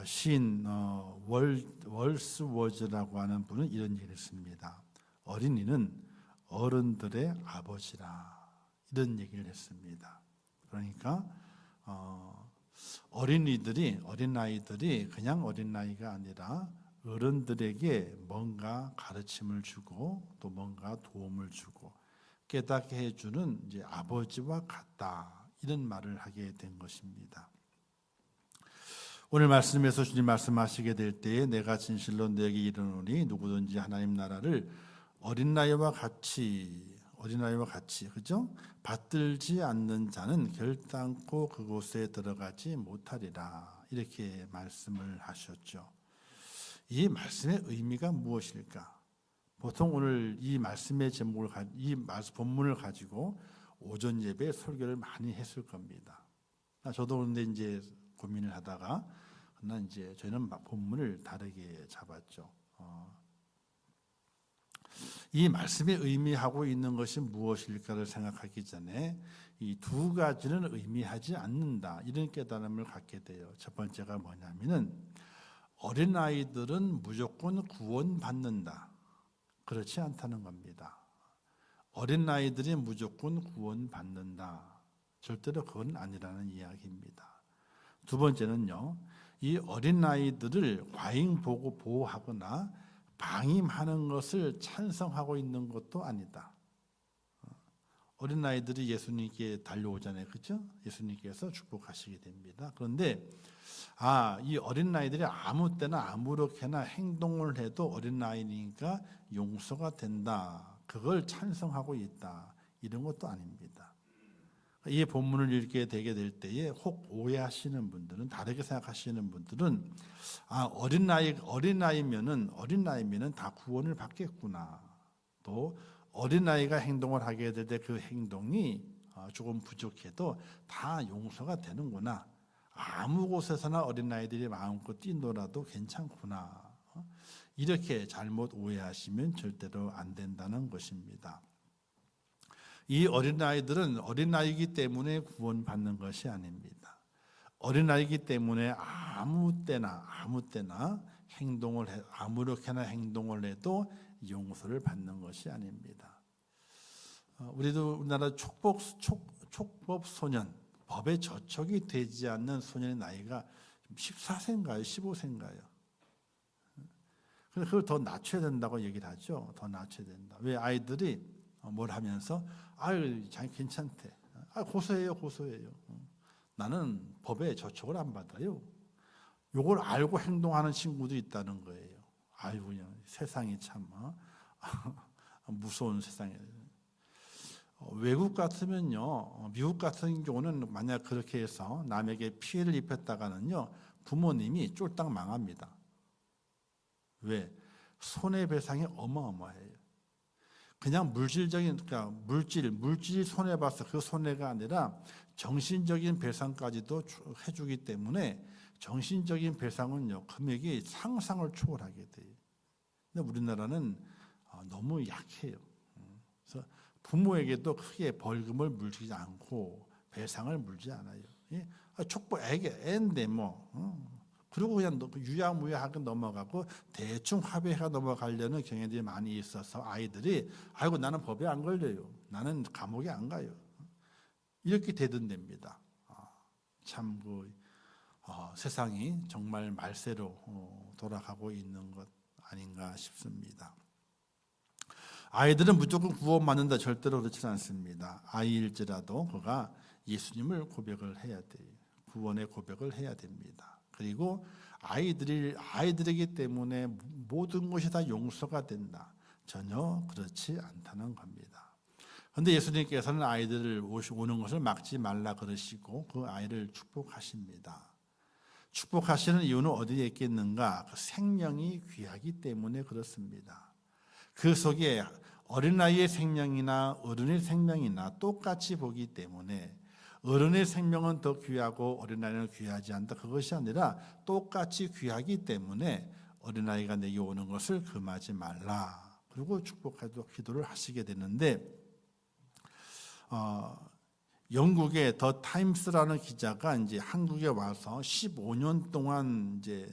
시인 월스워즈라고 하는 분은 이런 얘기를 했습니다. 어린이는 어른들의 아버지라, 이런 얘기를 했습니다. 그러니까 어린아이들이 그냥 어린아이가 아니라 어른들에게 뭔가 가르침을 주고 또 뭔가 도움을 주고 깨닫게 해주는 이제 아버지와 같다, 이런 말을 하게 된 것입니다. 오늘 말씀에서 주님 말씀하시게 될 때에 내가 진실로 너에게 이르노니 누구든지 하나님 나라를 어린아이와 같이 그죠? 받들지 않는 자는 결단코 그곳에 들어가지 못하리라, 이렇게 말씀을 하셨죠. 이 말씀의 의미가 무엇일까? 보통 오늘 이 말씀의 제목을 이 본문을 가지고 오전 예배에 설교를 많이 했을 겁니다. 저도 그런데 이제 고민을 하다가 이제 저희는 본문을 다르게 잡았죠. 이 말씀이 의미하고 있는 것이 무엇일까를 생각하기 전에 이 두 가지는 의미하지 않는다, 이런 깨달음을 갖게 돼요. 첫 번째가 뭐냐면은 어린아이들은 무조건 구원받는다, 그렇지 않다는 겁니다. 어린아이들이 무조건 구원받는다, 절대로 그건 아니라는 이야기입니다. 두 번째는요, 이 어린아이들을 과잉보고 보호하거나 방임하는 것을 찬성하고 있는 것도 아니다. 어린아이들이 예수님께 달려오잖아요, 그렇죠? 예수님께서 축복하시게 됩니다. 그런데 이 어린아이들이 아무 때나 아무렇게나 행동을 해도 어린아이니까 용서가 된다, 그걸 찬성하고 있다, 이런 것도 아닙니다. 이 본문을 읽게 되게 될 때에 혹 오해하시는 분들은, 다르게 생각하시는 분들은 어린아이면은 다 구원을 받겠구나, 또 어린아이가 행동을 하게 될 때 그 행동이 조금 부족해도 다 용서가 되는구나, 아무 곳에서나 어린아이들이 마음껏 뛰놀아도 괜찮구나, 이렇게 잘못 오해하시면 절대로 안 된다는 것입니다. 이 어린아이들은 어린아이이기 때문에 구원받는 것이 아닙니다. 어린아이이기 때문에 아무 때나 아무렇게나 행동을 해도 용서를 받는 것이 아닙니다. 우리나라 촉법 소년, 법에 저촉이 되지 않는 소년의 나이가 14세인가요? 15세인가요? 그래서 그걸 더 낮춰야 된다고 얘기를 하죠. 더 낮춰야 된다. 왜? 아이들이 뭘 하면서 자기 괜찮대. 고소해요. 나는 법에 저촉을 안 받아요. 요걸 알고 행동하는 친구도 있다는 거예요. 그냥 세상이 참 무서운 세상이에요. 외국 같으면요, 미국 같은 경우는 만약 그렇게 해서 남에게 피해를 입혔다가는요, 부모님이 쫄딱 망합니다. 왜? 손해배상이 어마어마해요. 그냥 그러니까 물질이 손해봐서 그 손해가 아니라 정신적인 배상까지도 해주기 때문에 정신적인 배상은요, 금액이 상상을 초월하게 돼요. 근데 우리나라는 너무 약해요. 그래서 부모에게도 크게 벌금을 물지 않고 배상을 물지 않아요. 애인데 그리고 그냥 유야무야하게 넘어가고 대충 합의해가 넘어가려는 경향들이 많이 있어서 아이들이 나는 법에 안 걸려요, 나는 감옥에 안 가요, 이렇게 되던답니다. 참 세상이 정말 말세로 돌아가고 있는 것 아닌가 싶습니다. 아이들은 무조건 구원받는다, 절대로 그렇지 않습니다. 아이일지라도 그가 예수님을 고백을 해야 돼요. 구원의 고백을 해야 됩니다. 그리고 아이들이기 때문에 모든 것이 다 용서가 된다, 전혀 그렇지 않다는 겁니다. 그런데 예수님께서는 아이들을 오는 것을 막지 말라 그러시고 그 아이를 축복하십니다. 축복하시는 이유는 어디에 있겠는가? 그 생명이 귀하기 때문에 그렇습니다. 그 속에 어린아이의 생명이나 어른의 생명이나 똑같이 보기 때문에 어른의 생명은 더 귀하고 어린아이는 귀하지 않다, 그것이 아니라 똑같이 귀하기 때문에 어린아이가 내게 오는 것을 금하지 말라, 그리고 축복하도록 기도를 하시게 되는데 영국의 더 타임스라는 기자가 이제 한국에 와서 15년 동안 이제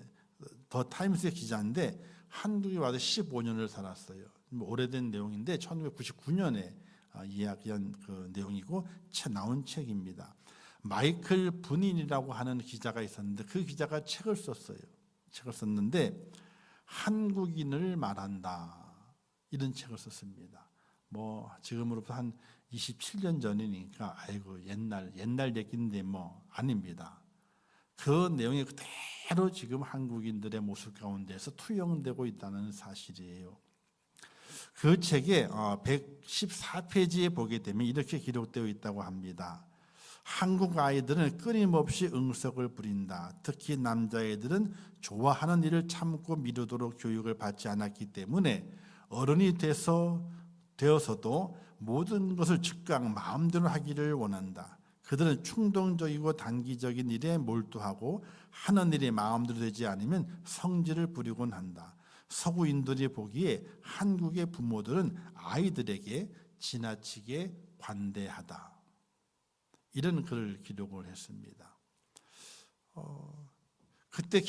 더 타임스의 기자인데 한국에 와서 15년을 살았어요. 오래된 내용인데 1999년에 이야기한 그 내용이고 나온 책입니다. 마이클 분인이라고 하는 기자가 있었는데 그 기자가 책을 썼어요. 책을 썼는데 한국인을 말한다 이런 책을 썼습니다. 뭐 지금으로부터 한 27년 전이니까 아이고 옛날 얘기인데 뭐 아닙니다. 그 내용이 그대로 지금 한국인들의 모습 가운데서 투영되고 있다는 사실이에요. 그 책의 114페이지에 보게 되면 이렇게 기록되어 있다고 합니다. 한국 아이들은 끊임없이 응석을 부린다. 특히 남자애들은 좋아하는 일을 참고 미루도록 교육을 받지 않았기 때문에 어른이 되어서도 모든 것을 즉각 마음대로 하기를 원한다. 그들은 충동적이고 단기적인 일에 몰두하고 하는 일이 마음대로 되지 않으면 성질을 부리곤 한다. 서구인들이 보기에 한국의 부모들은 아이들에게 지나치게 관대하다. 이런 글을 기록을 했습니다. 그때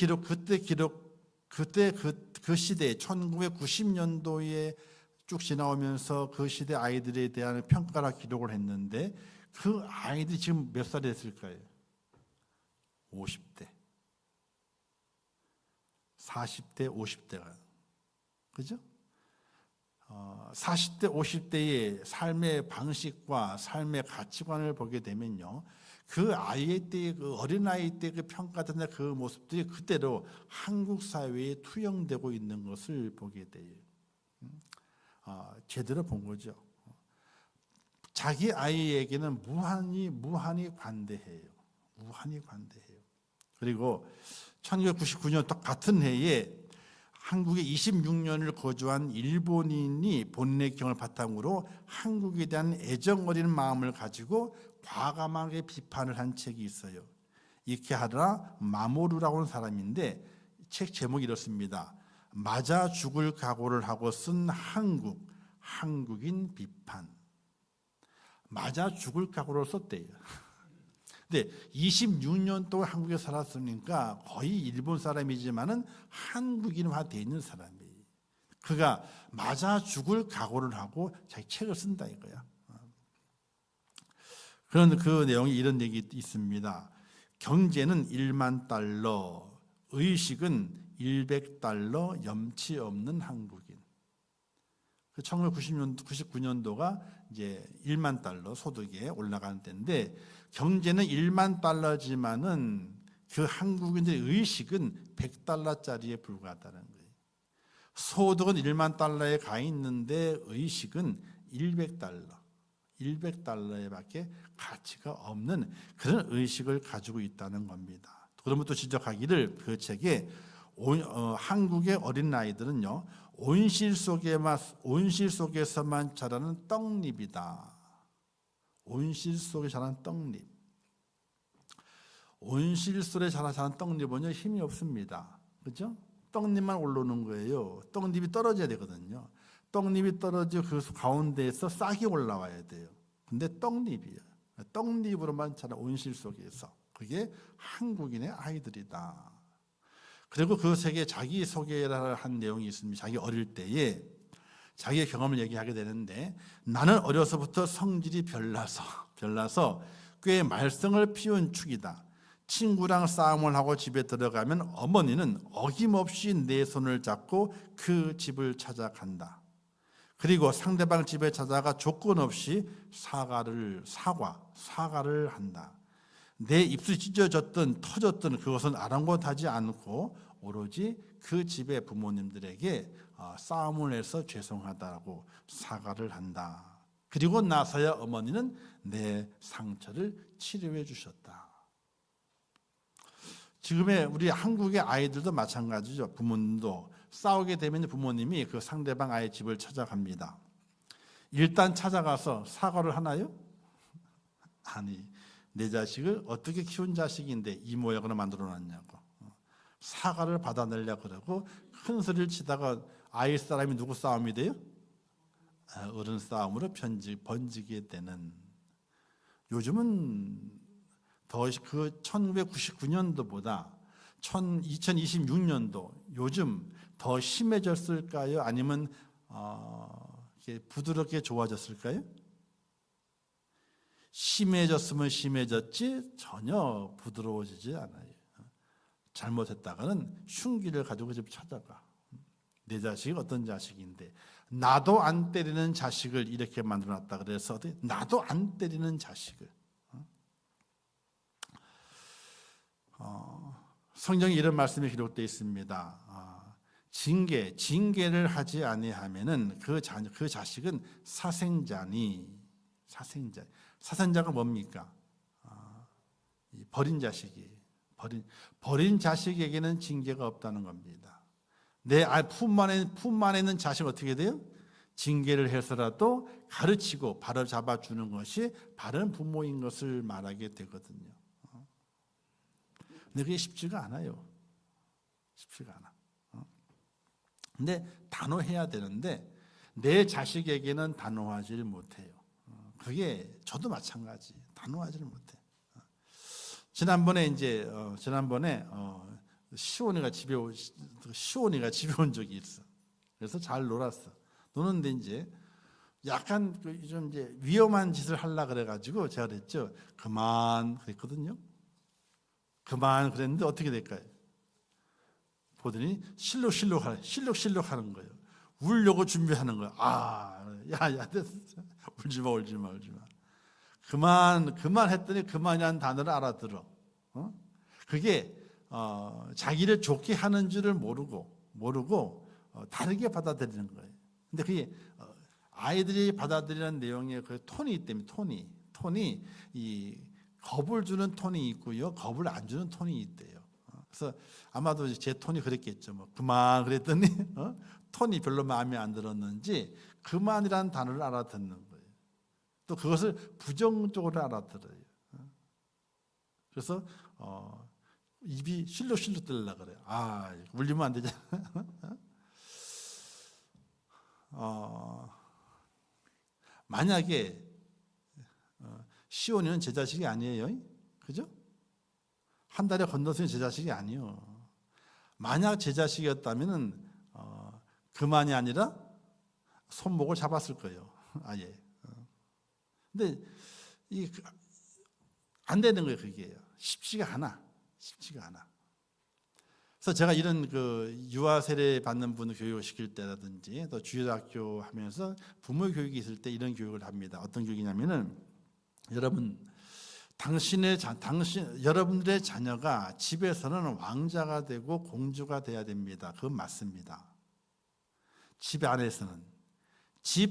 그 시대 1990년도에 쭉 지나오면서 그 시대 아이들에 대한 평가라 기록을 했는데 그 아이들이 지금 몇 살이 됐을까요? 50대, 40대, 50대가 그죠? 40대, 50대의 삶의 방식과 삶의 가치관을 보게 되면요, 그 아이의 때, 그 어린아이 때 그 평가된 그 모습들이 그대로 한국 사회에 투영되고 있는 것을 보게 돼요. 제대로 본 거죠. 자기 아이에게는 무한히 관대해요. 무한히 관대해요. 그리고 1999년 똑같은 해에 한국에 26년을 거주한 일본인이 본인의 경험을 바탕으로 한국에 대한 애정 어린 마음을 가지고 과감하게 비판을 한 책이 있어요. 이케하라 마모루라고 하는 사람인데 책 제목이 이렇습니다. 맞아 죽을 각오를 하고 쓴 한국인 비판. 맞아 죽을 각오를 썼대요. 근데 26년 동안 한국에 살았으니까 거의 일본 사람이지만은 한국인화되어 있는 사람이에요. 그가 맞아 죽을 각오를 하고 자기 책을 쓴다 이거야. 그런 그 내용이 이런 얘기 있습니다. 경제는 1만 달러, 의식은 100달러, 염치 없는 한국인. 1999년도가 이제 1만 달러 소득에 올라가는 때인데 경제는 1만 달러지만은 그 한국인들의 의식은 100달러짜리에 불과하다는 거예요. 소득은 1만 달러에 가 있는데 의식은 100달러에밖에 가치가 없는 그런 의식을 가지고 있다는 겁니다. 그러면 또 지적하기를 그 책에 한국의 어린 아이들은요 온실 속에서만 자라는 떡잎이다. 온실 속에 자라는 떡잎. 온실 속에 자라는 떡잎은요 힘이 없습니다. 그렇죠? 떡잎만 올라오는 거예요. 떡잎이 떨어져야 되거든요. 떡잎이 떨어져 그 가운데에서 싹이 올라와야 돼요. 근데 떡잎이에요. 떡잎으로만 자란 온실 속에서. 그게 한국인의 아이들이다. 그리고 그 책에 자기 소개를 한 내용이 있습니다. 자기 어릴 때에 자기의 경험을 얘기하게 되는데 나는 어려서부터 성질이 별나서 꽤 말썽을 피운 축이다. 친구랑 싸움을 하고 집에 들어가면 어머니는 어김없이 내 손을 잡고 그 집을 찾아간다. 그리고 상대방 집에 찾아가 조건 없이 사과를 한다. 내 입술이 찢어졌든 터졌든 그것은 아랑곳하지 않고 오로지 그 집의 부모님들에게 싸움을 해서 죄송하다고 사과를 한다. 그리고 나서야 어머니는 내 상처를 치료해 주셨다. 지금의 우리 한국의 아이들도 마찬가지죠. 부모님도 싸우게 되면 부모님이 그 상대방 아이 집을 찾아갑니다. 일단 찾아가서 사과를 하나요? 아니, 내 자식을 어떻게 키운 자식인데 이 모양으로 만들어놨냐고 사과를 받아내려고 그러고 큰 소리를 치다가 아이 사람이 누구 싸움이 돼요? 어른 싸움으로 번지게 되는 요즘은 더 그 1999년도보다 2026년도 요즘 더 심해졌을까요? 아니면 부드럽게 좋아졌을까요? 심해졌으면 심해졌지 전혀 부드러워지지 않아요. 잘못했다가는 흉기를 가지고 집 찾아가. 내 자식이 어떤 자식인데 나도 안 때리는 자식을 이렇게 만들어놨다 그래서 나도 안 때리는 자식을. 성경에 이런 말씀이 기록되어 있습니다. 징계를 하지 아니하면은 그 자식은 사생자니. 사생자가 뭡니까? 버린 자식이. 버린 자식에게는 징계가 없다는 겁니다. 내 품 안에 있는 자식 어떻게 돼요? 징계를 해서라도 가르치고 바로 잡아주는 것이 바른 부모인 것을 말하게 되거든요. 근데 그게 쉽지가 않아요. 쉽지가 않아. 근데 단호해야 되는데 내 자식에게는 단호하지 못해요. 그게 저도 마찬가지. 단호하지를 못해. 지난번에 시온이가 집에 온 적이 있어. 그래서 잘 놀았어. 노는데 이제 약간 좀 이제 위험한 짓을 하려 그래가지고 제가 그랬죠. 그만 그랬거든요. 그만 그랬는데 어떻게 될까요? 보더니 실룩실룩 하는 거예요. 울려고 준비하는 거예요. 야, 울지 마. 그만 했더니 그만이라는 단어를 알아들어. 그게 자기를 좋게 하는 줄을 모르고 다르게 받아들이는 거예요. 근데 그게 아이들이 받아들이는 내용의 그 톤이 있다면 톤이 이 겁을 주는 톤이 있고요, 겁을 안 주는 톤이 있대요. 그래서 아마도 제 톤이 그랬겠죠. 뭐 그만 그랬더니 톤이 별로 마음에 안 들었는지 그만이라는 단어를 알아듣는 거예요. 또 그것을 부정적으로 알아들어요. 그래서 입이 실룩실룩 들으려고 그래요. 울리면 안 되잖아. 만약에 시온이는 제 자식이 아니에요. 그죠? 한 달에 건너서는 제 자식이 아니에요. 만약 제 자식이었다면 그만이 아니라 손목을 잡았을 거예요. 아예. 근데 안 되는 거예요. 그게 쉽지가 않아. 그래서 제가 이런 유아 세례 받는 분을 교육을 시킬 때라든지 또 주일학교 하면서 부모 교육이 있을 때 이런 교육을 합니다. 어떤 교육이냐면은 여러분들의 자녀가 집에서는 왕자가 되고 공주가 돼야 됩니다. 그건 맞습니다. 집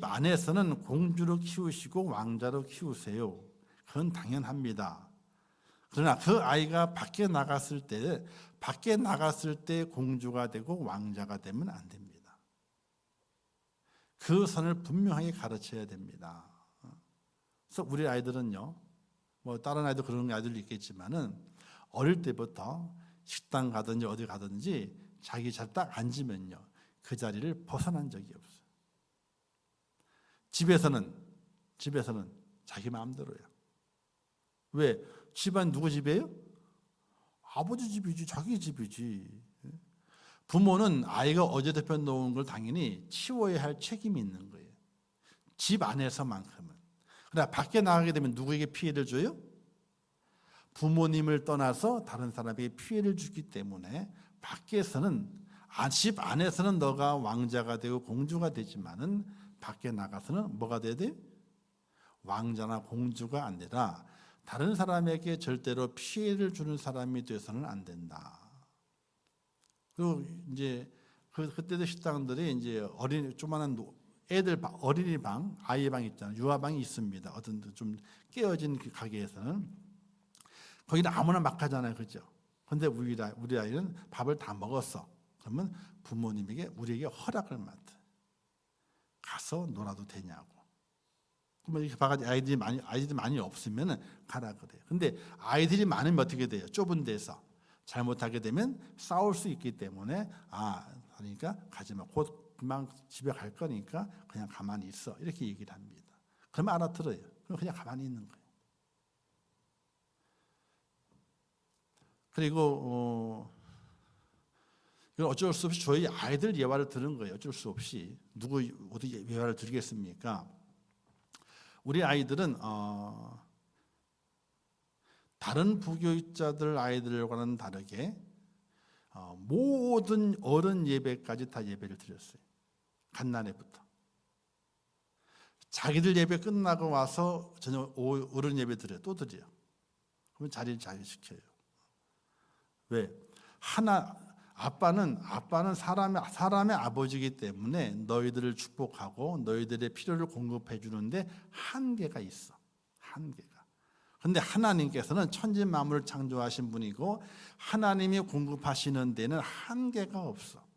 안에서는 공주로 키우시고 왕자로 키우세요. 그건 당연합니다. 그러나 그 아이가 밖에 나갔을 때 공주가 되고 왕자가 되면 안 됩니다. 그 선을 분명하게 가르쳐야 됩니다. 그래서 우리 아이들은요, 뭐 다른 아이도 그런 아이들도 있겠지만은 어릴 때부터 식당 가든지 어디 가든지 자기 자리 딱 앉으면요, 그 자리를 벗어난 적이 없어요. 집에서는 자기 마음대로예요. 왜? 집안 누구 집이에요? 아버지 집이지, 자기 집이지. 부모는 아이가 어제부터 놓은 걸 당연히 치워야 할 책임이 있는 거예요. 집 안에서만큼은. 그러나 밖에 나가게 되면 누구에게 피해를 줘요? 부모님을 떠나서 다른 사람에게 피해를 주기 때문에 집 안에서는 너가 왕자가 되고 공주가 되지만은 밖에 나가서는 뭐가 돼야 돼? 왕자나 공주가 아니라 다른 사람에게 절대로 피해를 주는 사람이 되어서는 안 된다. 그리고 이제 그때도 식당들이 이제 조그마한 어린이 방, 아이 방 있잖아요. 유아방이 있습니다. 어떤 좀 깨어진 그 가게에서는 거기는 아무나 막 하잖아요, 그렇죠? 그런데 우리 아이는 밥을 다 먹었어. 그러면 부모님에게 우리에게 허락을 맡아. 가서 놀아도 되냐고. 그러면 이렇게 봐가지고 아이들이 많이 없으면 가라 그래요. 근데 아이들이 많으면 어떻게 돼요? 좁은 데서 잘못하게 되면 싸울 수 있기 때문에 그러니까 가지 마. 곧 금방 집에 갈 거니까 그냥 가만히 있어. 이렇게 얘기를 합니다. 그러면 알아들어요. 그럼 그냥 가만히 있는 거예요. 그리고 이건 어쩔 수 없이 저희 아이들 예화를 들은 거예요. 어쩔 수 없이 누구 어디 예화를 드리겠습니까? 우리 아이들은 다른 부교육자들 아이들과는 다르게 모든 어른 예배까지 다 예배를 드렸어요. 갓난해부터. 자기들 예배 끝나고 와서 저녁 어른 예배 드려요. 또 드려요. 그러면 자리를 자유시켜요. 왜? 아빠는 사람의 아버지이기 때문에 너희들을 축복하고 너희들의 필요를 공급해 주는데 한계가 있어. 한계가. 그런데 하나님께서는 천지 만물을 창조하신 분이고 하나님이 공급하시는 데는 한계가 없어.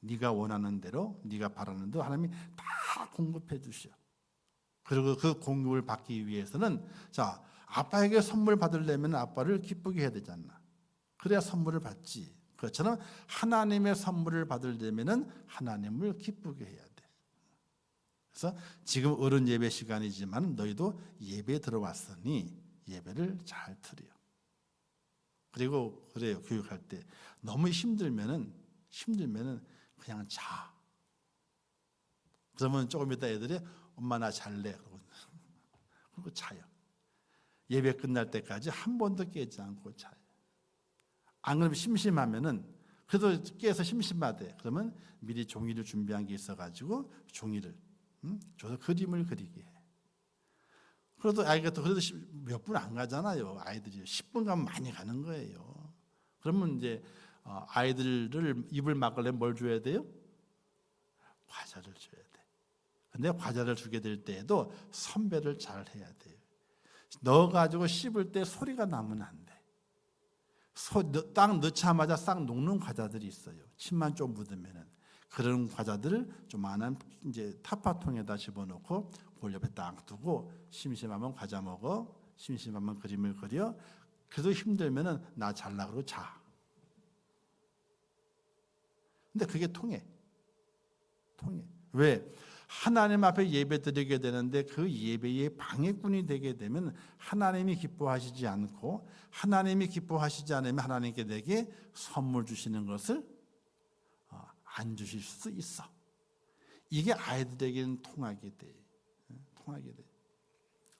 네가 원하는 대로, 네가 바라는 대로 하나님이 다 공급해 주셔. 그리고 그 공급을 받기 위해서는 아빠에게 선물 받으려면 아빠를 기쁘게 해야 되잖아. 그래야 선물을 받지. 그렇잖아. 하나님의 선물을 받으려면 하나님을 기쁘게 해야 돼. 그래서 지금 어른 예배 시간이지만 너희도 예배에 들어왔으니 예배를 잘 드려. 그리고 그래요. 교육할 때 너무 힘들면은 그냥 자. 그러면 조금 있다 애들이 엄마 나 잘래. 그리고 자요. 예배 끝날 때까지 한 번도 깨지 않고 자요. 안 그러면 심심하면은 그래도 깨서 심심하대. 그러면 미리 종이를 준비한 게 있어가지고 종이를 줘서 그림을 그리게 해. 그래도 아이가 또 그래도 몇 분 안 가잖아요. 아이들이 10분 가면 많이 가는 거예요. 그러면 이제 아이들을 입을 막으려면 뭘 줘야 돼요? 과자를 줘야 돼. 근데 과자를 주게 될 때에도 선별을 잘 해야 돼요. 넣어가지고 씹을 때 소리가 나면 안 돼. 딱 넣자마자 싹 녹는 과자들이 있어요. 침만 좀 묻으면은 그런 과자들을 조만한 이제 타파통에다 집어넣고 그 옆에 딱 두고 심심하면 과자 먹어, 심심하면 그림을 그려. 그래도 힘들면은 나 잘라 그러고 자. 근데 그게 통해. 왜? 하나님 앞에 예배 드리게 되는데 그 예배의 방해꾼이 되게 되면 하나님이 기뻐하시지 않고 하나님이 기뻐하시지 않으면 하나님께 내게 선물 주시는 것을 안 주실 수 있어. 이게 아이들에게는 통하게 돼.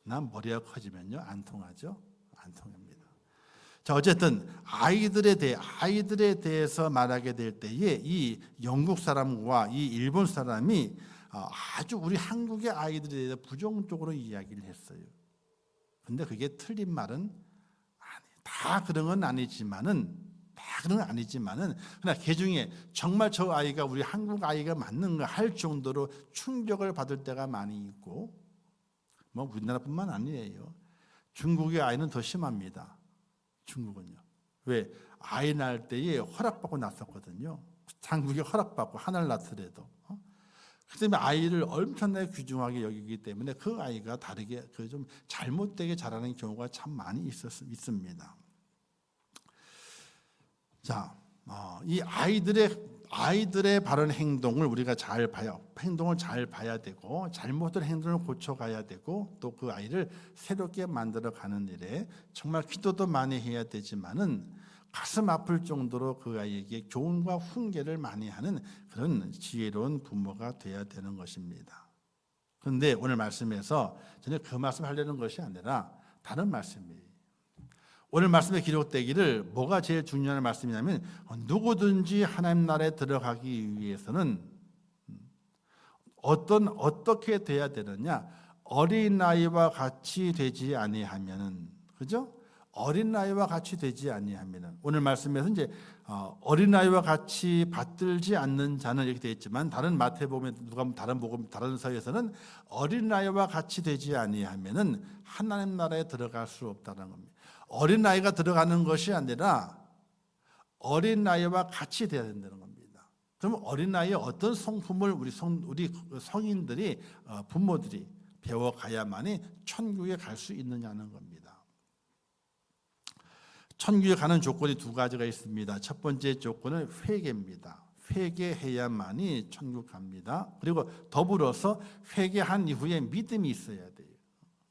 난 머리가 커지면요 안 통하죠. 안 통합니다. 자, 어쨌든 아이들에 대해서 말하게 될 때에 이 영국 사람과 이 일본 사람이 아주 우리 한국의 아이들에 대해서 부정적으로 이야기를 했어요. 근데 그게 틀린 말은 아니에요. 다 그런 건 아니지만은 그러나 그 중에 정말 저 아이가 우리 한국 아이가 맞는가 할 정도로 충격을 받을 때가 많이 있고, 뭐 우리나라뿐만 아니에요. 중국의 아이는 더 심합니다. 중국은요. 왜? 아이 낳을 때에 허락받고 낳았거든요. 한국에 허락받고 하나를 낳더라도. 그 때문에 아이를 엄청나게 귀중하게 여기기 때문에 그 아이가 다르게 좀 잘못되게 자라는 경우가 참 많이 있습니다. 자, 이 아이들의 바른 행동을 우리가 잘 봐야 되고 잘못된 행동을 고쳐가야 되고 또 그 아이를 새롭게 만들어가는 일에 정말 기도도 많이 해야 되지만은 가슴 아플 정도로 그 아이에게 교훈과 훈계를 많이 하는 그런 지혜로운 부모가 되어야 되는 것입니다. 그런데 오늘 말씀에서 전혀 그 말씀 하려는 것이 아니라 다른 말씀이에요. 오늘 말씀에 기록되기를 뭐가 제일 중요한 말씀이냐면 누구든지 하나님 나라에 들어가기 위해서는 어떻게 돼야 되느냐? 어린아이와 같이 되지 아니하면은, 그죠? 어린아이와 같이 되지 아니하면은, 오늘 말씀에서 이제 어린아이와 같이 받들지 않는 자는 이렇게 되어 있지만 다른 마태복음 다른 서에서는 어린아이와 같이 되지 아니하면은 하나님 나라에 들어갈 수 없다는 겁니다. 어린아이가 들어가는 것이 아니라 어린아이와 같이 돼야 된다는 겁니다. 그럼 어린아이의 어떤 성품을 우리 성인들이 부모들이 배워가야만이 천국에 갈 수 있느냐는 겁니다. 천국에 가는 조건이 두 가지가 있습니다. 첫 번째 조건은 회개입니다. 회개해야만이 천국 갑니다. 그리고 더불어서 회개한 이후에 믿음이 있어야 돼요.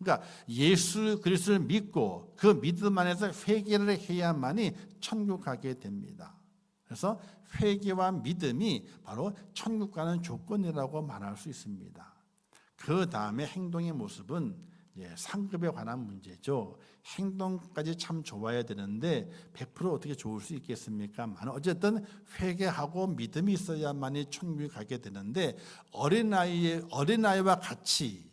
그러니까 예수 그리스도를 믿고 그 믿음 안에서 회개를 해야만이 천국 가게 됩니다. 그래서 회개와 믿음이 바로 천국 가는 조건이라고 말할 수 있습니다. 그 다음에 행동의 모습은 상급에 관한 문제죠. 행동까지 참 좋아야 되는데 100% 어떻게 좋을 수 있겠습니까? 어쨌든 회개하고 믿음이 있어야만이 천국에 가게 되는데 어린아이와 같이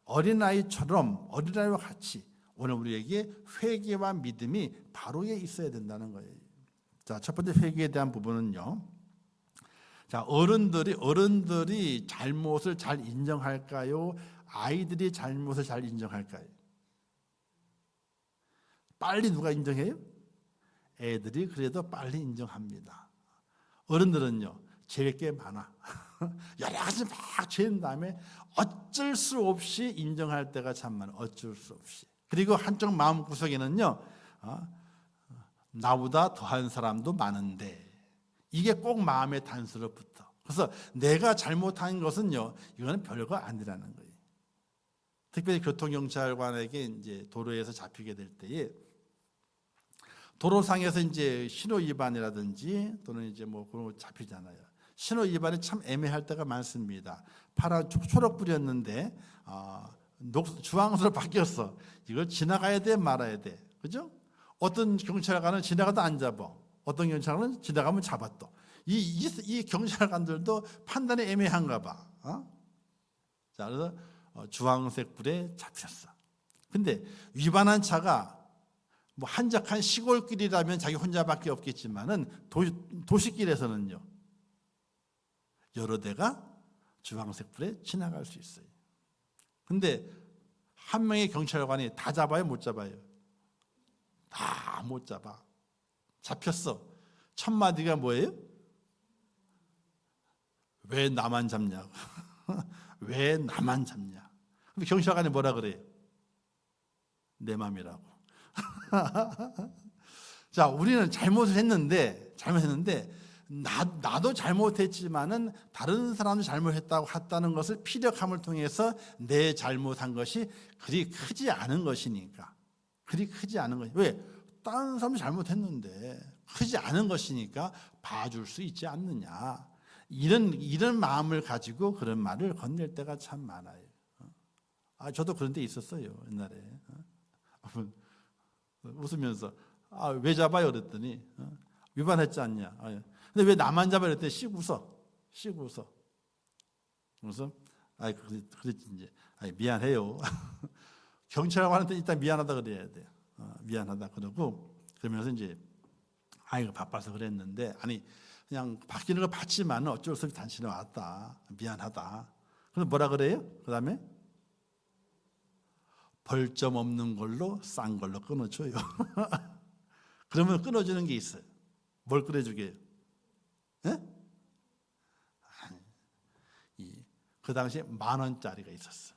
어린아이와 같이 오늘 우리에게 회개와 믿음이 바로에 있어야 된다는 거예요. 자, 첫 번째 회개에 대한 부분은요. 자, 어른들이 잘못을 잘 인정할까요? 아이들이 잘못을 잘 인정할까요? 빨리 누가 인정해요? 애들이 그래도 빨리 인정합니다. 어른들은요, 죄를 꽤 많아. 여러 가지 막 죄인 다음에 어쩔 수 없이 인정할 때가 참 많아. 어쩔 수 없이. 그리고 한쪽 마음구석에는요, 나보다 더한 사람도 많은데 이게 꼭 마음에 단서로 붙어. 그래서 내가 잘못한 것은요, 이거는 별거 아니라는 거예요. 특별히 교통경찰관에게 이제 도로에서 잡히게 될 때에 도로상에서 이제 신호 위반이라든지 또는 이제 뭐 그런 거 잡히잖아요. 신호 위반이 참 애매할 때가 많습니다. 파란 초록불이었는데 주황색으로 바뀌었어. 이걸 지나가야 돼 말아야 돼. 그죠? 어떤 경찰관은 지나가도 안 잡아. 어떤 경찰관은 지나가면 잡아 또. 이 경찰관들도 판단이 애매한가 봐. 자, 그래서 주황색 불에 잡혔어. 근데 위반한 차가 뭐 한적한 시골길이라면 자기 혼자밖에 없겠지만은 도시길에서는요, 여러 대가 주황색 불에 지나갈 수 있어요. 근데 한 명의 경찰관이 다 잡아요, 못 잡아요? 다 못 잡아. 잡혔어. 첫 마디가 뭐예요? 왜 나만 잡냐고. 왜 나만 잡냐. 근데 경찰관이 뭐라 그래요? 내 맘이라고. 자, 우리는 잘못했는데 나도 잘못했지만은 다른 사람도 잘못했다고 했다는 것을 피력함을 통해서 내 잘못한 것이 그리 크지 않은 것이니까. 그리 크지 않은 것이. 왜? 다른 사람도 잘못했는데 크지 않은 것이니까 봐줄 수 있지 않느냐. 이런 마음을 가지고 그런 말을 건넬 때가 참 많아요. 저도 그런 데 있었어요, 옛날에. 웃으면서 왜 잡아요? 그랬더니 위반했지 않냐. 근데 왜 나만 잡아요? 그랬더니 씩 웃어. 그래서 그랬지 이제. 미안해요. 경찰관한테 일단 미안하다 그래야 돼요. 미안하다 그러고 그러면서 이제 바빠서 그랬는데 그냥 바뀌는 걸 봤지만 어쩔 수 없이 당신이 왔다. 미안하다. 그럼 뭐라 그래요? 그 다음에 벌점 없는 걸로 싼 걸로 끊어줘요. 그러면 끊어주는 게 있어요. 뭘 끊어주게요? 그 당시에 10,000원짜리가 있었어.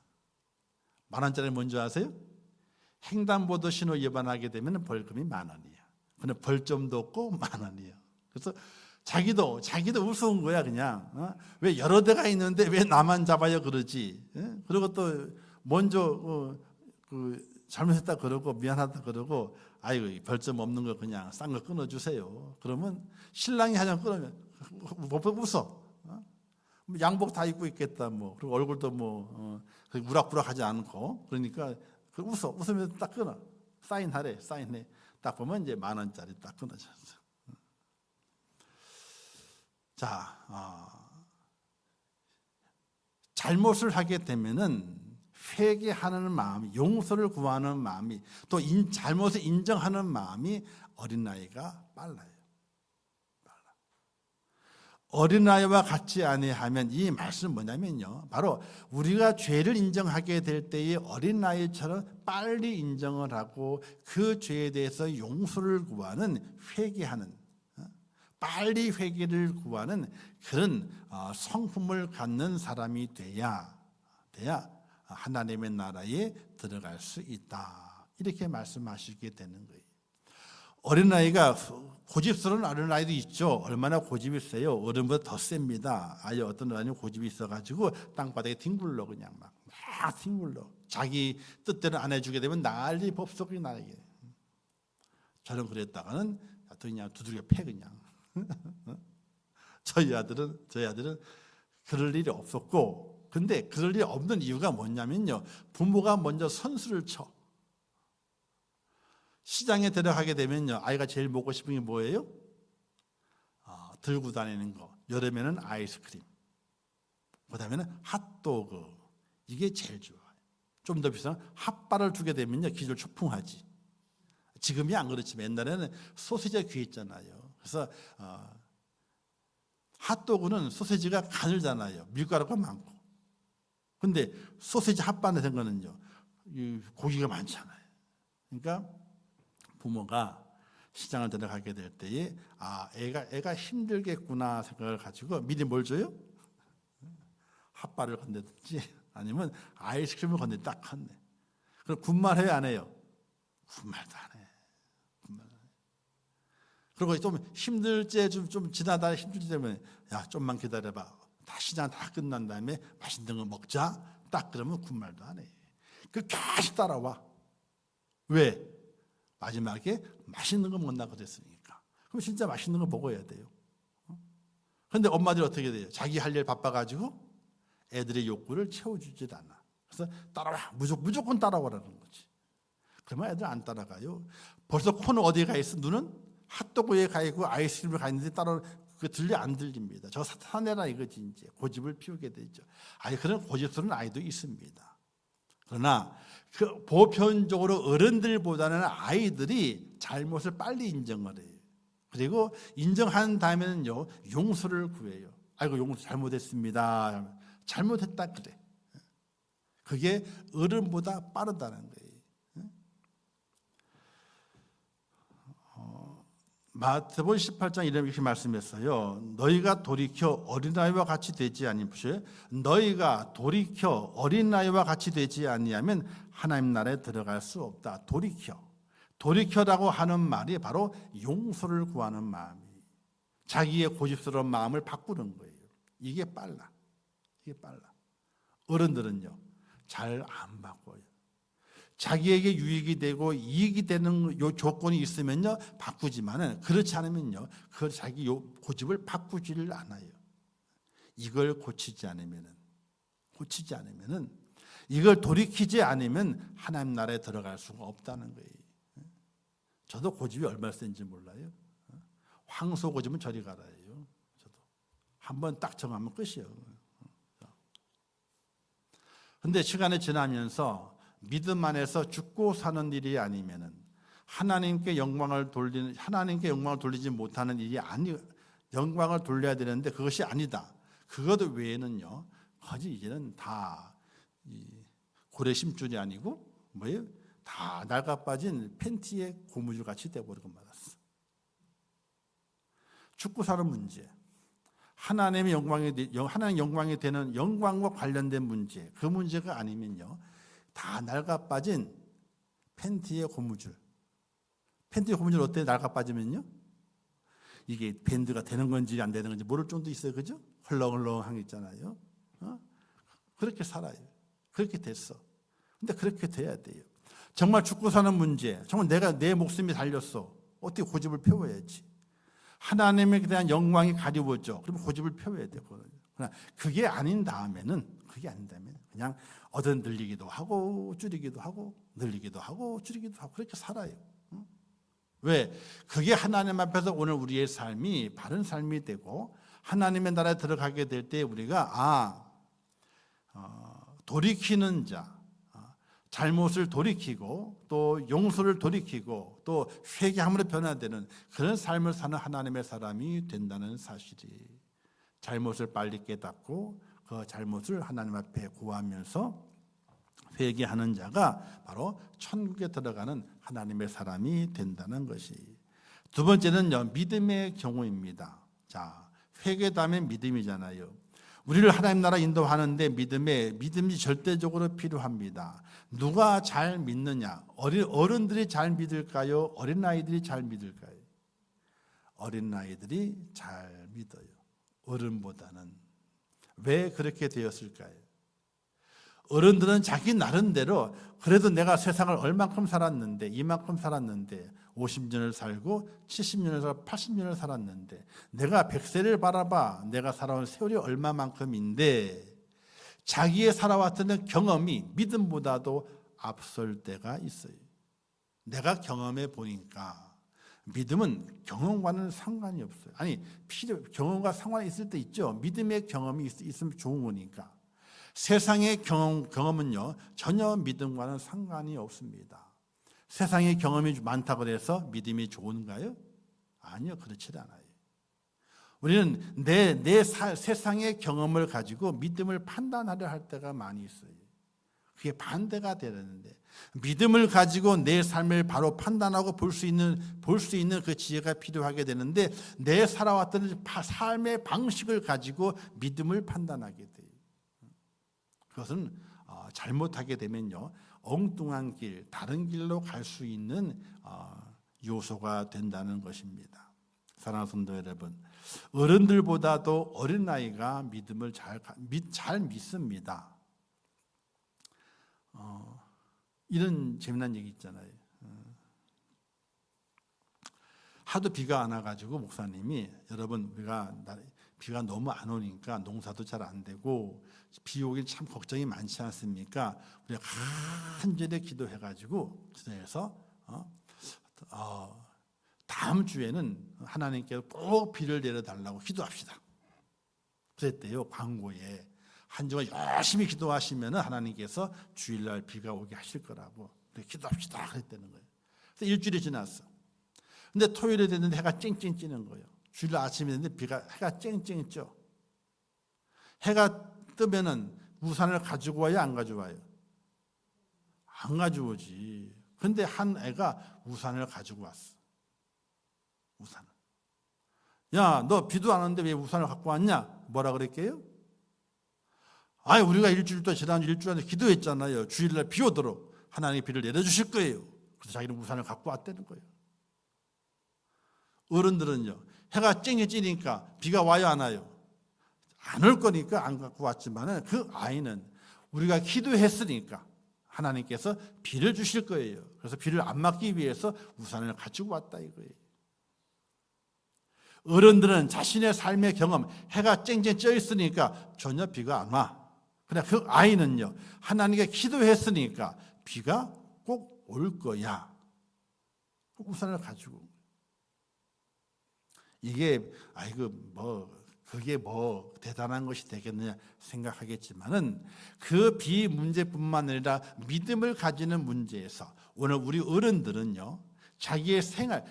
10,000원짜리 뭔지 아세요? 횡단보도 신호 위반하게 되면 벌금이 10,000원이야. 근데 벌점도 없고 10,000원이야. 그래서 자기도 우스운 거야 그냥. 왜 여러 대가 있는데 왜 나만 잡아요 그러지. 그리고 또 먼저 잘못했다 그러고 미안하다 그러고 벌점 없는 거 그냥 싼 거 끊어주세요. 그러면 신랑이 하자면 끊으면 웃어. 양복 다 입고 있겠다 뭐. 그리고 얼굴도 뭐 우락부락하지 않고 그러니까 웃으면서 딱 끊어. 사인해. 딱 보면 이제 10,000원짜리 딱 끊어졌어. 자, 잘못을 하게 되면은 회개하는 마음이, 용서를 구하는 마음이, 또 잘못을 인정하는 마음이 어린아이가 빨라요. 어린아이와 같지 아니하면 이 말씀은 뭐냐면요, 바로 우리가 죄를 인정하게 될 때에 어린아이처럼 빨리 인정을 하고 그 죄에 대해서 용서를 구하는, 회개하는, 빨리 회개를 구하는 그런 성품을 갖는 사람이 돼야 하나님의 나라에 들어갈 수 있다. 이렇게 말씀하시게 되는 거예요. 어린아이가 고집스러운 어린아이도 있죠. 얼마나 고집이 세요. 어른보다 더 셉니다. 어떤 어린아이는 고집이 있어가지고 땅바닥에 뒹굴러 그냥 막 뒹굴러. 자기 뜻대로 안 해주게 되면 난리 법석이 나게. 저는 그랬다가는 그냥 두들겨 패 그냥. 저희 아들은 그럴 일이 없었고, 근데 그럴 일이 없는 이유가 뭐냐면요, 부모가 먼저 선수를 쳐. 시장에 들어가게 되면요, 아이가 제일 먹고 싶은 게 뭐예요? 들고 다니는 거. 여름에는 아이스크림, 그다음에는 핫도그. 이게 제일 좋아요. 좀 더 비싼 핫바를 주게 되면요, 기절 초풍하지. 지금이 안 그렇지만 옛날에는 소시지가 귀했잖아요. 그래서 핫도그는 소시지가 가늘잖아요. 밀가루가 많고. 근데 소시지 핫바에 된 거는요, 고기가 많잖아요. 그러니까 부모가 시장을 들어가게 될 때에 애가 힘들겠구나 생각을 가지고 미리 뭘 줘요? 핫바를 건네든지 아니면 아이스크림을 건네 딱 건네. 그럼 군말해요, 안 해요? 군말도 안 해. 그리고 좀 힘들 때 좀 지나다 힘들 때 되면 야 좀만 기다려봐. 다 시장 다 끝난 다음에 맛있는 거 먹자. 딱 그러면 군말도 안 해. 끝까지 따라와. 왜? 마지막에 맛있는 거 먹나 그랬으니까. 그럼 진짜 맛있는 거 먹어야 돼요. 그런데 엄마들이 어떻게 돼요? 자기 할 일 바빠가지고 애들의 욕구를 채워주질 않아. 그래서 따라와. 무조건 따라오라는 거지. 그러면 애들 안 따라가요. 벌써 코는 어디에 가 있어? 눈은 핫도그에 가 있고 아이스크림에 가 있는데 따로 들려 안 들립니다. 저 사내라 이거지. 이제 고집을 피우게 되죠. 그런 고집스러운 아이도 있습니다. 그러나 그 보편적으로 어른들보다는 아이들이 잘못을 빨리 인정을 해요. 그리고 인정한 다음에는요, 용서를 구해요. 아이고 용서 잘못했습니다. 잘못했다 그래. 그게 어른보다 빠르다는 거예요. 마태복음 18장 이렇게 말씀했어요. 너희가 돌이켜 어린아이와 같이 되지 아니면 너희가 돌이켜 어린아이와 같이 되지 아니하면 하나님 나라에 들어갈 수 없다. 돌이켜라고 하는 말이 바로 용서를 구하는 마음이에요. 자기의 고집스러운 마음을 바꾸는 거예요. 이게 빨라. 어른들은요, 잘 안 바꿔요. 자기에게 유익이 되고 이익이 되는 요 조건이 있으면요 바꾸지만은 그렇지 않으면요 그 자기 고집을 바꾸지를 않아요. 이걸 고치지 않으면은 이걸 돌이키지 않으면 하나님 나라에 들어갈 수가 없다는 거예요. 저도 고집이 얼마나 센지 몰라요. 황소 고집은 저리 가라예요. 저도 한번 딱 정하면 끝이에요. 근데 시간이 지나면서 믿음 안에서 죽고 사는 일이 아니면은 하나님께 영광을 돌리지 못하는 일이 영광을 돌려야 되는데 그것이 아니다. 그것 외에는요, 거의 이제는 다 고래심줄이 아니고 뭐예요? 다 낡아빠진 팬티의 고무줄 같이 되어버리고 말았어. 죽고 사는 문제, 하나님 영광이 되는 영광과 관련된 문제, 그 문제가 아니면요, 다 낡아빠진 팬티의 고무줄. 팬티의 고무줄 어때? 낡아빠지면요, 이게 밴드가 되는 건지 안 되는 건지 모를 정도 있어요, 그죠? 헐렁헐렁한 게 있잖아요. 그렇게 살아요. 그렇게 됐어. 근데 그렇게 돼야 돼요. 정말 죽고 사는 문제, 정말 내 목숨이 달렸어. 어떻게 고집을 펴야지. 하나님에 대한 영광이 가리워져. 그러면 고집을 펴야 돼요. 그러나 그게 아닌 다음에는 그냥 늘리기도 하고 줄이기도 하고 늘리기도 하고 줄이기도 하고 그렇게 살아요. 왜? 그게 하나님 앞에서 오늘 우리의 삶이 바른 삶이 되고 하나님의 나라에 들어가게 될 때 우리가 돌이키는 자, 잘못을 돌이키고 또 용서를 돌이키고 또 회개함으로 변화되는 그런 삶을 사는 하나님의 사람이 된다는 사실이, 잘못을 빨리 깨닫고 그 잘못을 하나님 앞에 구하면서 회개하는 자가 바로 천국에 들어가는 하나님의 사람이 된다는 것이. 두 번째는요, 믿음의 경우입니다. 자, 회개 다음에 믿음이잖아요. 우리를 하나님 나라 인도하는데 믿음이 절대적으로 필요합니다. 누가 잘 믿느냐? 어른들이 잘 믿을까요? 어린아이들이 잘 믿을까요? 어린아이들이 잘 믿어요. 어른보다는. 왜 그렇게 되었을까요? 어른들은 자기 나름대로 그래도 내가 세상을 얼만큼 살았는데, 이만큼 살았는데, 50년을 살고 70년을 살고 80년을 살았는데 내가 100세를 바라봐 내가 살아온 세월이 얼마만큼인데 자기의 살아왔던 경험이 믿음보다도 앞설 때가 있어요. 내가 경험해 보니까 믿음은 경험과는 상관이 없어요. 아니, 경험과 상관이 있을 때 있죠. 믿음의 경험이 있으면 좋은 거니까. 세상의 경험은요, 전혀 믿음과는 상관이 없습니다. 세상의 경험이 많다고 해서 믿음이 좋은가요? 아니요, 그렇지 않아요. 우리는 세상의 경험을 가지고 믿음을 판단하려 할 때가 많이 있어요. 그게 반대가 되는데 믿음을 가지고 내 삶을 바로 판단하고 볼 수 있는 그 지혜가 필요하게 되는데 내 살아왔던 삶의 방식을 가지고 믿음을 판단하게 돼요. 그것은 잘못하게 되면요, 엉뚱한 길, 다른 길로 갈 수 있는 요소가 된다는 것입니다. 사랑하는 성도 여러분, 어른들보다도 어린아이가 믿음을 잘 믿습니다. 이런 재미난 얘기 있잖아요. 하도 비가 안 와가지고 목사님이, 여러분 비가 너무 안 오니까 농사도 잘 안 되고 비 오길 참 걱정이 많지 않습니까? 우리가 간절히 기도해가지고 기도해서 다음 주에는 하나님께서 꼭 비를 내려달라고 기도합시다. 그랬대요. 광고에 한 주간 열심히 기도하시면 하나님께서 주일날 비가 오게 하실 거라고 기도합시다 그랬다는 거예요. 그래서 일주일이 지났어. 근데 토요일에 됐는데 해가 쨍쨍 찌는 거예요. 주일날 아침에 됐는데 해가 쨍쨍 쪄. 해가 뜨면은 우산을 가지고 와요, 안 가져와요? 안 가져오지. 근데 한 애가 우산을 가지고 왔어. 우산을. 야, 너 비도 안 오는데 왜 우산을 갖고 왔냐? 뭐라 그랬게요? 아니, 우리가 지난주 일주일 안에 기도했잖아요. 주일날 비 오도록 하나님이 비를 내려주실 거예요. 그래서 자기는 우산을 갖고 왔다는 거예요. 어른들은요, 해가 쨍이 찌니까 비가 와요, 안 와요? 안 올 거니까 안 갖고 왔지만은 그 아이는 우리가 기도했으니까 하나님께서 비를 주실 거예요. 그래서 비를 안 맞기 위해서 우산을 가지고 왔다 이거예요. 어른들은 자신의 삶의 경험, 해가 쨍쨍 쪄 있으니까 전혀 비가 안 와. 그러나 그 아이는요, 하나님께 기도했으니까 비가 꼭 올 거야. 우산을 가지고. 이게 그게 뭐 대단한 것이 되겠느냐 생각하겠지만은 그 비 문제뿐만 아니라 믿음을 가지는 문제에서 오늘 우리 어른들은요, 자기의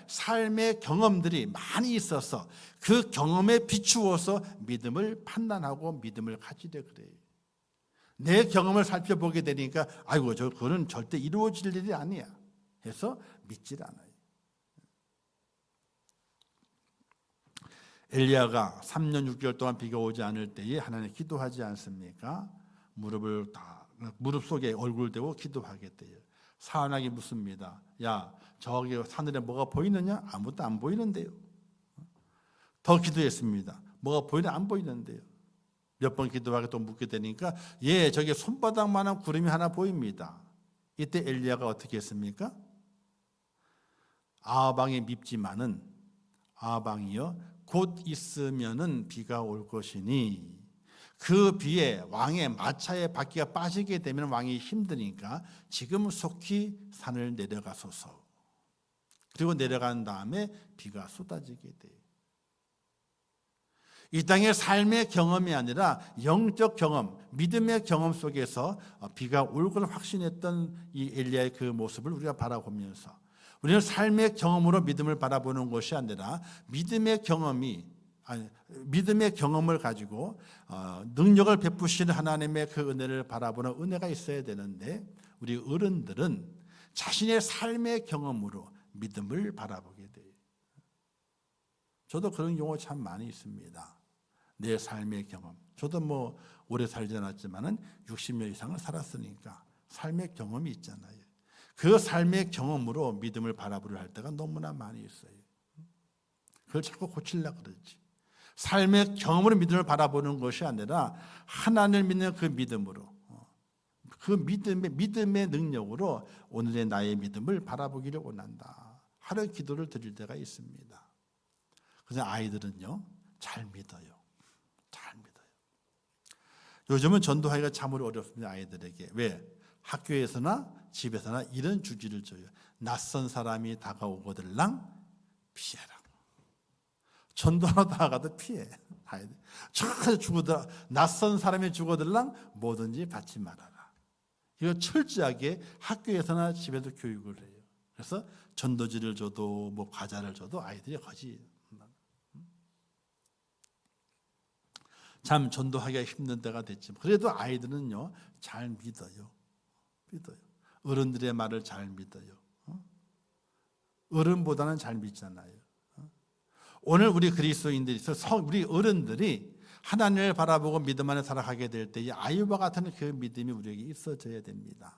삶의 경험들이 많이 있어서 그 경험에 비추어서 믿음을 판단하고 믿음을 가지려 그래요. 내 경험을 살펴보게 되니까 아이고 그거는 절대 이루어질 일이 아니야 해서 믿질 않아요. 엘리야가 3년 6개월 동안 비가 오지 않을 때에 하나님 기도하지 않습니까? 무릎 속에 얼굴 대고 기도하게 돼요. 사환에게 묻습니다. 야, 저기 하늘에 뭐가 보이느냐? 아무것도 안 보이는데요. 더 기도했습니다. 뭐가 보이냐? 안 보이는데요. 몇 번 기도하게 또 묻게 되니까 저기 손바닥만한 구름이 하나 보입니다. 이때 엘리야가 어떻게 했습니까? 아방이 밉지만은 아방이요 곧 있으면은 비가 올 것이니 그 비에 왕의 마차의 바퀴가 빠지게 되면 왕이 힘드니까 지금 속히 산을 내려가소서. 그리고 내려간 다음에 비가 쏟아지게 돼요. 이 땅의 삶의 경험이 아니라 영적 경험, 믿음의 경험 속에서 비가 올 걸 확신했던 이 엘리야의 그 모습을 우리가 바라보면서 우리는 삶의 경험으로 믿음을 바라보는 것이 아니라 믿음의 경험을 가지고 능력을 베푸시는 하나님의 그 은혜를 바라보는 은혜가 있어야 되는데 우리 어른들은 자신의 삶의 경험으로 믿음을 바라보게 돼요. 저도 그런 경우 참 많이 있습니다. 내 삶의 경험. 저도 오래 살지 않았지만은 60년 이상을 살았으니까 삶의 경험이 있잖아요. 그 삶의 경험으로 믿음을 바라보려 할 때가 너무나 많이 있어요. 그걸 자꾸 고치려고 그러지. 삶의 경험으로 믿음을 바라보는 것이 아니라 하나님을 믿는 그 믿음으로 그 믿음의 능력으로 오늘의 나의 믿음을 바라보기를 원한다 하는 기도를 드릴 때가 있습니다. 그래서 아이들은요 잘 믿어요. 잘 믿어요. 요즘은 전도하기가 참으로 어렵습니다. 아이들에게. 왜? 학교에서나 집에서나 이런 주지를 줘요. 낯선 사람이 다가오거들랑 피해라. 전도하러 다가가도 피해. 저까지 죽어들라. 낯선 사람이 죽어들랑 뭐든지 받지 말아라. 이거 철저하게 학교에서나 집에도 교육을 해요. 그래서 전도지를 줘도 뭐 과자를 줘도 아이들이 거지. 참 전도하기가 힘든 때가 됐지만 그래도 아이들은요 잘 믿어요. 어른들의 말을 잘 믿어요. 어른보다는 잘 믿잖아요. 오늘 우리 그리스도인들이 우리 어른들이 하나님을 바라보고 믿음 안에 살아가게 될 때 이 아이와 같은 그 믿음이 우리에게 있어져야 됩니다.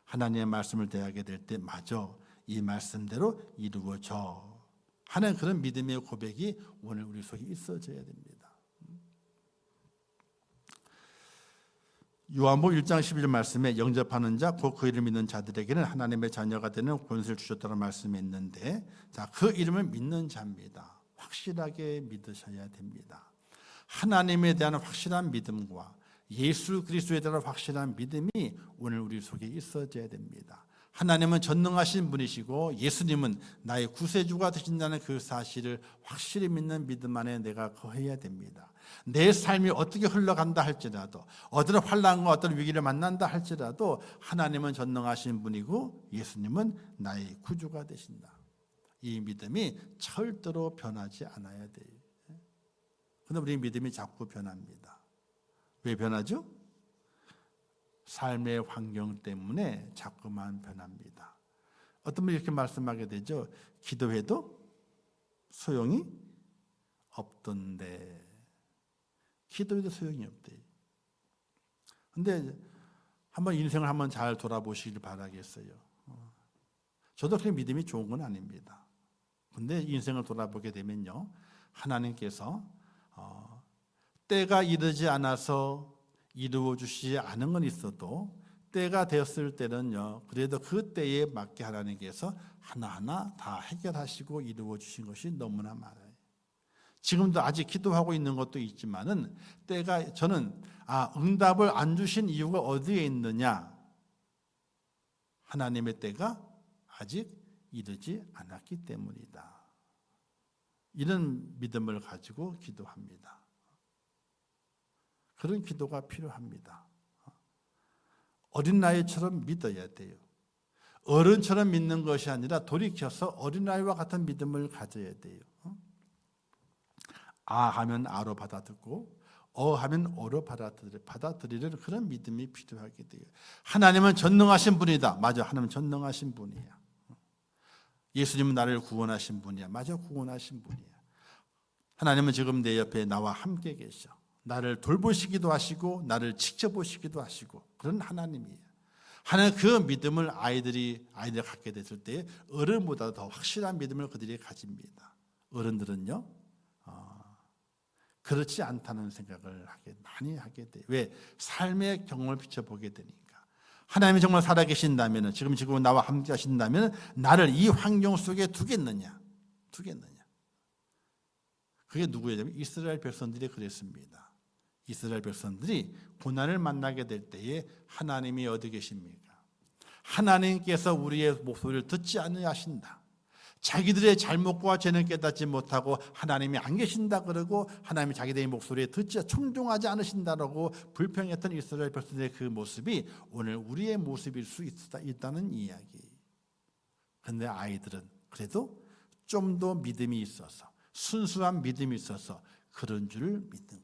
하나님의 말씀을 대하게 될 때 맞아 이 말씀대로 이루어져 하는 그런 믿음의 고백이 오늘 우리 속에 있어져야 됩니다. 요한복음 1장 11절 말씀에 영접하는 자 곧 그 이름을 믿는 자들에게는 하나님의 자녀가 되는 권세를 주셨다는 말씀이 있는데 자, 그 이름을 믿는 자입니다. 확실하게 믿으셔야 됩니다. 하나님에 대한 확실한 믿음과 예수 그리스도에 대한 확실한 믿음이 오늘 우리 속에 있어져야 됩니다. 하나님은 전능하신 분이시고 예수님은 나의 구세주가 되신다는 그 사실을 확실히 믿는 믿음 안에 내가 거해야 됩니다. 내 삶이 어떻게 흘러간다 할지라도 어떤 환난과 어떤 위기를 만난다 할지라도 하나님은 전능하신 분이고 예수님은 나의 구주가 되신다. 이 믿음이 절대로 변하지 않아야 돼요. 그런데 우리 믿음이 자꾸 변합니다. 왜 변하죠? 삶의 환경 때문에 자꾸만 변합니다. 어떤 분이 이렇게 말씀하게 되죠. 기도해도 소용이 없던데. 기도해도 소용이 없대요. 그런데 한번 인생을 한번 잘 돌아보시길 바라겠어요. 저도 그렇게 믿음이 좋은 건 아닙니다. 그런데 인생을 돌아보게 되면요. 하나님께서 때가 이르지 않아서 이루어 주시지 않은 건 있어도 때가 되었을 때는요. 그래도 그 때에 맞게 하나님께서 하나하나 다 해결하시고 이루어 주신 것이 너무나 많아요. 지금도 아직 기도하고 있는 것도 있지만은 때가 저는 응답을 안 주신 이유가 어디에 있느냐? 하나님의 때가 아직 이르지 않았기 때문이다. 이런 믿음을 가지고 기도합니다. 그런 기도가 필요합니다. 어린아이처럼 믿어야 돼요. 어른처럼 믿는 것이 아니라 돌이켜서 어린아이와 같은 믿음을 가져야 돼요. 아 하면 아로 받아듣고 하면 어로 받아들이는 그런 믿음이 필요하게 돼요. 하나님은 전능하신 분이다. 맞아, 하나님은 전능하신 분이야. 예수님은 나를 구원하신 분이야. 맞아, 구원하신 분이야. 하나님은 지금 내 옆에 나와 함께 계셔. 나를 돌보시기도 하시고 나를 지켜보시기도 하시고 그런 하나님이에요. 하나님 그 믿음을 아이들이 갖게 됐을 때 어른보다 더 확실한 믿음을 그들이 가집니다. 어른들은요 그렇지 않다는 생각을 많이 하게 돼요. 왜? 삶의 경험을 비춰보게 되니까. 하나님이 정말 살아계신다면 지금 나와 함께 하신다면 나를 이 환경 속에 두겠느냐. 그게 누구예요? 이스라엘 백성들이 그랬습니다. 이스라엘 백성들이 고난을 만나게 될 때에 하나님이 어디 계십니까? 하나님께서 우리의 목소리를 듣지 아니하신다. 자기들의 잘못과 죄는 깨닫지 못하고 하나님이 안 계신다 그러고 하나님이 자기들의 목소리에 듣지 충동하지 않으신다라고 불평했던 이스라엘 백성들의 그 모습이 오늘 우리의 모습일 수 있다는 이야기. 그런데 아이들은 그래도 좀 더 믿음이 있어서 순수한 믿음이 있어서 그런 줄 믿는 거예요.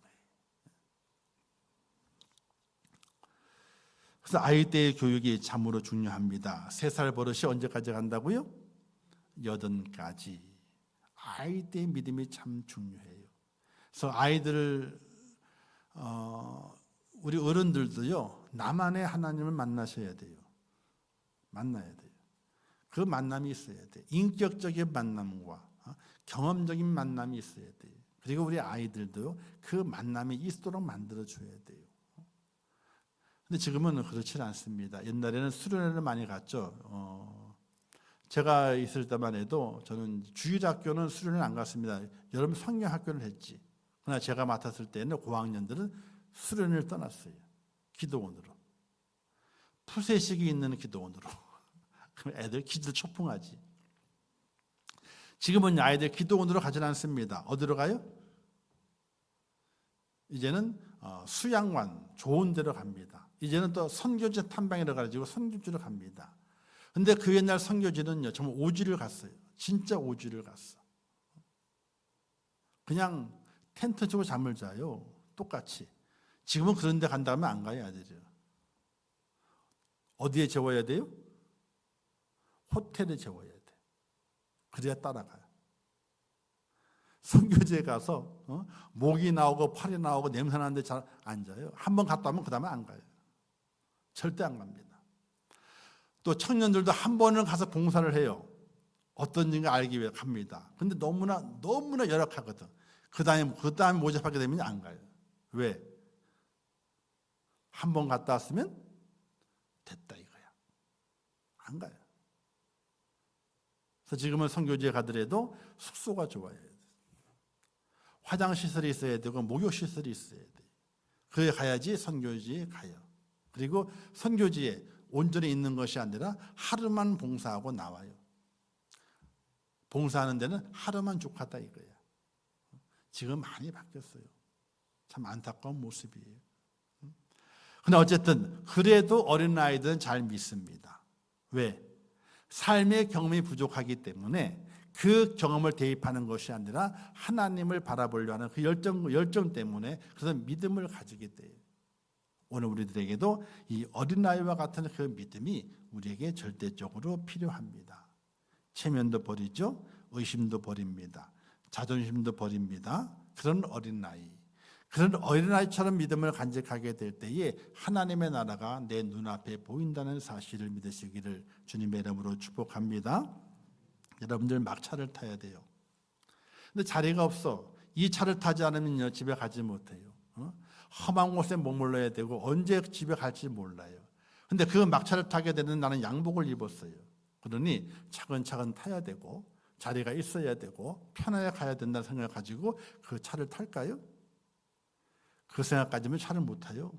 그래서 아이 때의 교육이 참으로 중요합니다. 3살 버릇이 언제까지 간다고요? 8까지. 아이 때의 믿음이 참 중요해요. 그래서 아이들을 우리 어른들도요. 나만의 하나님을 만나셔야 돼요. 만나야 돼요. 그 만남이 있어야 돼요. 인격적인 만남과 경험적인 만남이 있어야 돼요. 그리고 우리 아이들도 그 만남이 있도록 만들어줘야 돼요. 근데 지금은 그렇지 않습니다. 옛날에는 수련회를 많이 갔죠. 제가 있을 때만 해도 저는 주일학교는 수련회 안 갔습니다. 여름 성경학교를 했지. 그러나 제가 맡았을 때는 고학년들은 수련회를 떠났어요. 기도원으로. 푸세식이 있는 기도원으로. 그럼 애들 기도 초풍하지. 지금은 아이들 기도원으로 가진 않습니다. 어디로 가요? 이제는 수양관 좋은 데로 갑니다. 이제는 또 선교지 탐방이라 가지고 선교지로 갑니다. 근데 그 옛날 선교지는요, 정말 오지를 갔어요. 진짜 오지를 갔어. 그냥 텐트 치고 잠을 자요. 똑같이. 지금은 그런 데 간다 하면 안 가요, 아들이요. 어디에 재워야 돼요? 호텔에 재워야 돼. 그래야 따라가요. 선교지에 가서 목이 나오고 팔이 나오고 냄새 나는데 잘 앉아요. 한번 갔다 오면 그 다음에 안 가요. 절대 안 갑니다. 또 청년들도 한 번은 가서 봉사를 해요. 어떤 일인가 알기 위해 갑니다. 근데 너무나 열악하거든. 그 다음에 모집하게 되면 안 가요. 왜? 한 번 갔다 왔으면 됐다 이거야. 안 가요. 그래서 지금은 선교지에 가더라도 숙소가 좋아야 돼. 화장시설이 있어야 되고 목욕시설이 있어야 돼. 그래 가야지 선교지에 가요. 그리고 선교지에 온전히 있는 것이 아니라 하루만 봉사하고 나와요. 봉사하는 데는 하루만 족하다 이거야. 지금 많이 바뀌었어요. 참 안타까운 모습이에요. 그러나 어쨌든 그래도 어린아이들은 잘 믿습니다. 왜? 삶의 경험이 부족하기 때문에 그 경험을 대입하는 것이 아니라 하나님을 바라보려 하는 그 열정 때문에 그래서 믿음을 가지게 돼요. 오늘 우리들에게도 이 어린아이와 같은 그 믿음이 우리에게 절대적으로 필요합니다. 체면도 버리죠. 의심도 버립니다. 자존심도 버립니다. 그런 어린아이처럼 믿음을 간직하게 될 때에 하나님의 나라가 내 눈앞에 보인다는 사실을 믿으시기를 주님의 이름으로 축복합니다. 여러분들 막차를 타야 돼요. 근데 자리가 없어. 이 차를 타지 않으면 집에 가지 못해요. 험한 곳에 머물러야 되고 언제 집에 갈지 몰라요. 근데 그 막차를 타게 되는 나는 양복을 입었어요. 그러니 차근차근 타야 되고 자리가 있어야 되고 편하게 가야 된다는 생각을 가지고 그 차를 탈까요? 그 생각 가지면 차를 못 타요.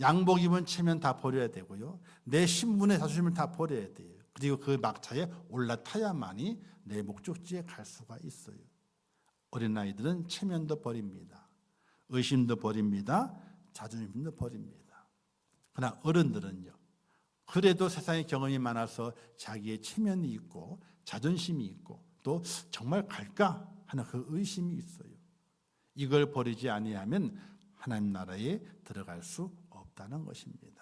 양복 입은 체면 다 버려야 되고요. 내 신분의 자존심을 다 버려야 돼요. 그리고 그 막차에 올라타야만이 내 목적지에 갈 수가 있어요. 어린아이들은 체면도 버립니다. 의심도 버립니다. 자존심도 버립니다. 그러나 어른들은요. 그래도 세상의 경험이 많아서 자기의 체면이 있고 자존심이 있고 또 정말 갈까 하는 그 의심이 있어요. 이걸 버리지 아니하면 하나님 나라에 들어갈 수 없다는 것입니다.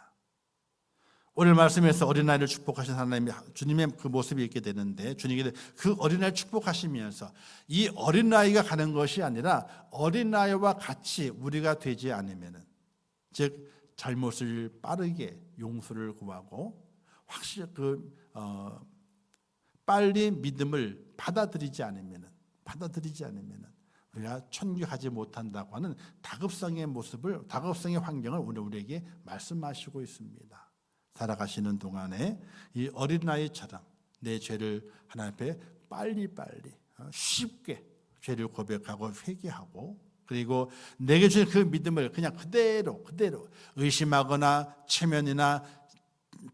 오늘 말씀에서 어린아이를 축복하신 하나님, 주님의 그 모습이 있게 되는데 주님께 그 어린아이를 축복하시면서 이 어린아이가 가는 것이 아니라 어린아이와 같이 우리가 되지 않으면, 즉 잘못을 빠르게 용서를 구하고 확실히 빨리 믿음을 받아들이지 않으면 우리가 천국에 가지 못한다고 하는 다급성의 모습을, 다급성의 환경을 오늘 우리에게 말씀하시고 있습니다. 살아가시는 동안에 이 어린아이처럼 내 죄를 하나님 앞에 빨리빨리 쉽게 죄를 고백하고 회개하고, 그리고 내게 주신 그 믿음을 그냥 그대로 의심하거나 체면이나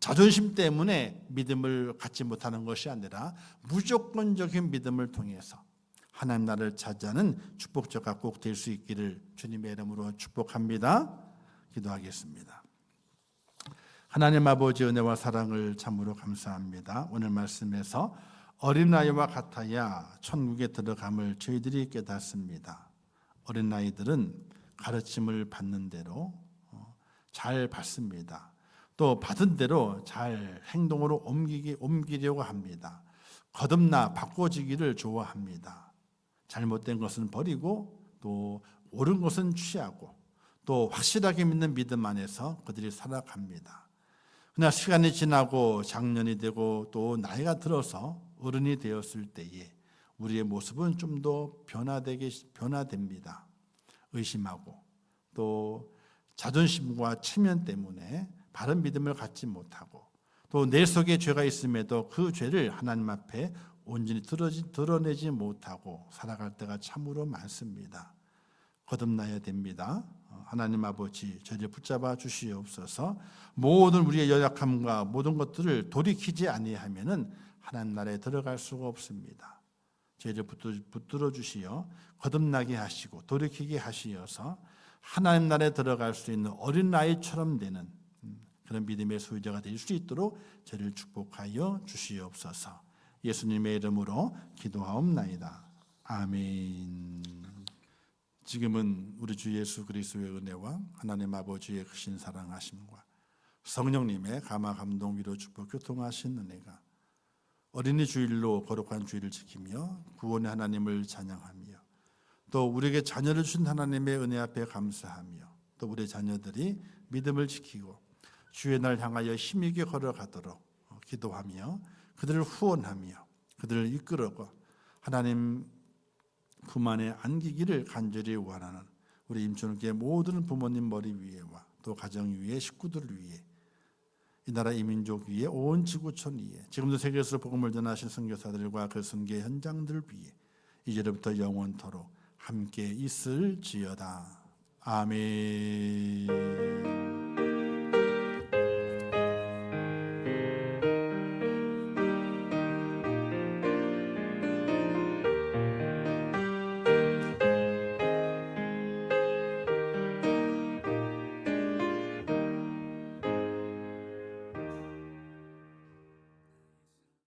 자존심 때문에 믿음을 갖지 못하는 것이 아니라 무조건적인 믿음을 통해서 하나님 나라를 차지하는 축복자가 꼭 될 수 있기를 주님의 이름으로 축복합니다. 기도하겠습니다. 하나님 아버지 은혜와 사랑을 참으로 감사합니다. 오늘 말씀에서 어린아이와 같아야 천국에 들어감을 저희들이 깨닫습니다. 어린아이들은 가르침을 받는 대로 잘 받습니다. 또 받은 대로 잘 행동으로 옮기려고 합니다. 거듭나 바꿔지기를 좋아합니다. 잘못된 것은 버리고 또 옳은 것은 취하고 또 확실하게 믿는 믿음 안에서 그들이 살아갑니다. 그러나 시간이 지나고 장년이 되고 또 나이가 들어서 어른이 되었을 때에 우리의 모습은 좀 더 변화됩니다. 의심하고 또 자존심과 체면 때문에 바른 믿음을 갖지 못하고 또 내 속에 죄가 있음에도 그 죄를 하나님 앞에 온전히 드러내지 못하고 살아갈 때가 참으로 많습니다. 거듭나야 됩니다. 하나님 아버지, 저를 붙잡아 주시옵소서. 모든 우리의 연약함과 모든 것들을 돌이키지 아니하면은 하나님 나라에 들어갈 수가 없습니다. 저를 붙들어 주시어 거듭나게 하시고 돌이키게 하시어서 하나님 나라에 들어갈 수 있는 어린아이처럼 되는 그런 믿음의 소유자가 될 수 있도록 저를 축복하여 주시옵소서. 예수님의 이름으로 기도하옵나이다. 아멘. 지금은 우리 주 예수 그리스도의 은혜와 하나님 아버지의 크신 사랑하심과 성령님의 감화 감동 위로 축복 교통하신 은혜가 어린이 주일로 거룩한 주일을 지키며 구원의 하나님을 찬양하며 또 우리에게 자녀를 주신 하나님의 은혜 앞에 감사하며 또 우리 자녀들이 믿음을 지키고 주의 날 향하여 힘있게 걸어가도록 기도하며 그들을 후원하며 그들을 이끌어가 하나님 품 안에 안기기를 간절히 원하는 우리 임춘우교회 모든 부모님 머리 위에와 또 가정 위에 식구들 위에 이 나라 이민족 위에 온 지구촌 위에 지금도 세계에서 복음을 전하신 선교사들과 그 선교 현장들 위에 이제부터 영원토록 함께 있을지어다. 아멘.